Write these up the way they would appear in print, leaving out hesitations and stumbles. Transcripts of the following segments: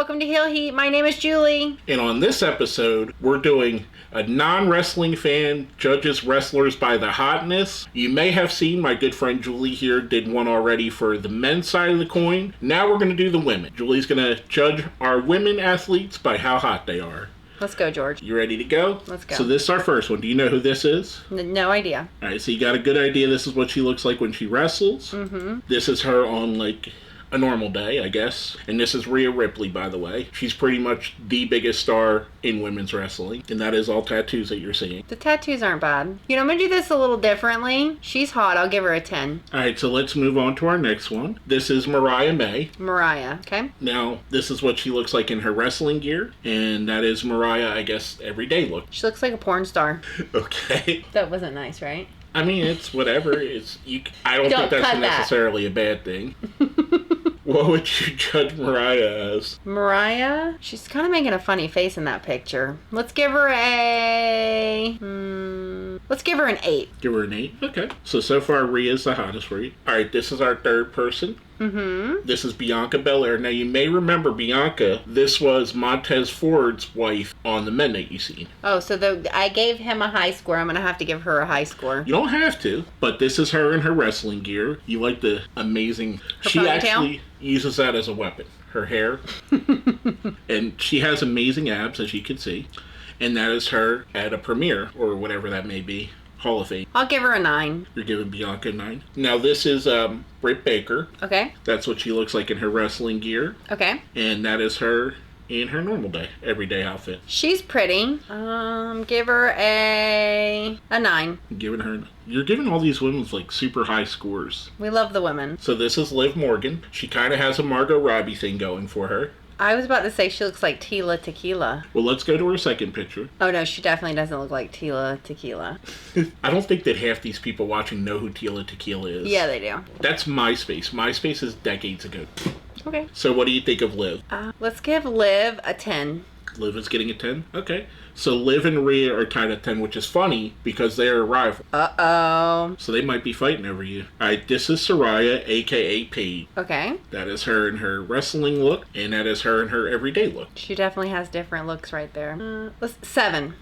welcome to Heel Heat. My name is Julie. And on this episode, we're doing a non-wrestling fan judges wrestlers by the hotness. You may have seen my good friend Julie here did one already for the men's side of the coin. Now we're going to do the women. Julie's going to judge our women athletes by how hot they are. Let's go, George. You ready to go? Let's go. So this is our first one. Do you know who this is? No idea. All right, so you got a good idea. This is what she looks like when she wrestles. Mm-hmm. This is her on, like, a normal day, I guess. And this is Rhea Ripley, by the way. She's pretty much the biggest star in women's wrestling. And that is all tattoos that you're seeing. The tattoos aren't bad. You know, I'm going to do this a little differently. She's hot. I'll give her a 10. All right, so let's move on to our next one. This is Mariah May. Mariah, okay? Now, this is what she looks like in her wrestling gear. And that is Mariah, I guess, everyday look. She looks like a porn star. Okay. That wasn't nice, right? I mean, it's whatever. I don't think that's necessarily a bad thing. What would you judge Mariah as? Mariah? She's kind of making a funny face in that picture. Let's give her let's give her an 8. Give her an 8? Okay. So far, Rhea's the hottest for you. All right, this is our third person. Mm-hmm. This is Bianca Belair. Now, you may remember Bianca. This was Montez Ford's wife on the Men that you seen. Oh, so I gave him a high score. I'm going to have to give her a high score. You don't have to, but this is her in her wrestling gear. You like the amazing... Her she ponytail? Actually uses that as a weapon. Her hair. And she has amazing abs, as you can see. And that is her at a premiere, or whatever that may be. Hall of Fame. I'll give her a 9. You're giving Bianca a 9. Now, this is Brit Baker. Okay. That's what she looks like in her wrestling gear. Okay. And that is her in her normal day, everyday outfit. She's pretty. Give her a 9. You're giving all these women like super high scores. We love the women. So this is Liv Morgan. She kind of has a Margot Robbie thing going for her. I was about to say she looks like Tila Tequila. Well, let's go to her second picture. Oh, no, she definitely doesn't look like Tila Tequila. I don't think that half these people watching know who Tila Tequila is. Yeah, they do. That's MySpace. MySpace is decades ago. Okay. So what do you think of Liv? Let's give Liv a 10. Liv is getting a 10? Okay. So Liv and Rhea are tied at 10, which is funny because they are rivals. Uh-oh. So they might be fighting over you. Alright, this is Sariah, a.k.a. Paige. Okay. That is her in her wrestling look, and that is her in her everyday look. She definitely has different looks right there. 7.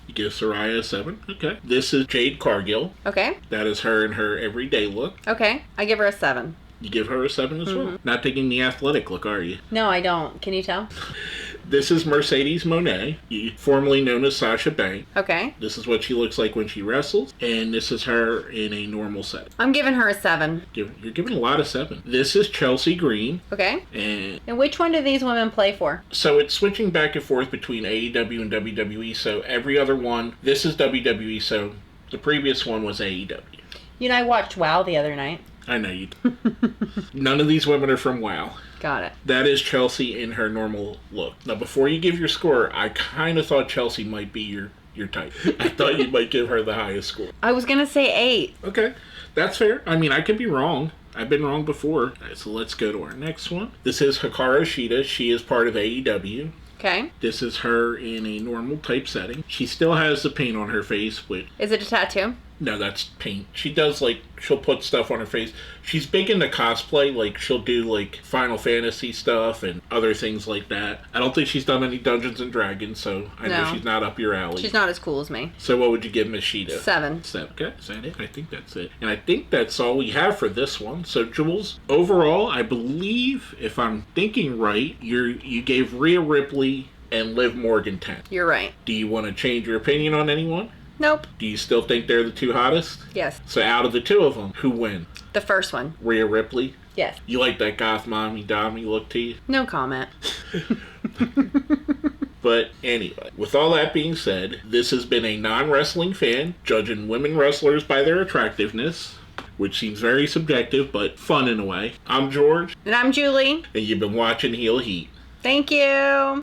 You give Sariah a 7? Okay. This is Jade Cargill. Okay. That is her in her everyday look. Okay. I give her a 7. You give her a 7 as well? Not taking the athletic look, are you? No, I don't. Can you tell? This is Mercedes Moné, formerly known as Sasha Banks. Okay. This is what she looks like when she wrestles, and this is her in a normal setting. I'm giving her a 7. You're giving a lot of 7. This is Chelsea Green. Okay. And which one do these women play for? So it's switching back and forth between AEW and WWE, so every other one, this is WWE, so the previous one was AEW. You know, I watched WoW the other night. I know you. None of these women are from WoW. Got it. That is Chelsea in her normal look. Now, before you give your score, I kind of thought Chelsea might be your type. I thought you might give her the highest score. I was going to say 8. Okay, that's fair. I mean, I could be wrong. I've been wrong before. All right, so let's go to our next one. This is Hakaroshida. She is part of AEW. Okay. This is her in a normal type setting. She still has the paint on her face, which... Is it a tattoo? No, that's paint. She does, like, she'll put stuff on her face. She's big into cosplay. Like, she'll do, like, Final Fantasy stuff and other things like that. I don't think she's done any Dungeons and Dragons, so I know she's not up your alley. She's not as cool as me. So what would you give Miss Sheeta? 7. 7. Okay, is that it? I think that's it. And I think that's all we have for this one. So, Jules, overall, I believe, if I'm thinking right, you gave Rhea Ripley and Liv Morgan 10. You're right. Do you want to change your opinion on anyone? Nope. Do you still think they're the two hottest? Yes. So out of the two of them, who win? The first one. Rhea Ripley? Yes. You like that goth mommy dommy look to you? No comment. But anyway, with all that being said, this has been a non-wrestling fan judging women wrestlers by their attractiveness, which seems very subjective, but fun in a way. I'm George. And I'm Julie. And you've been watching Heel Heat. Thank you.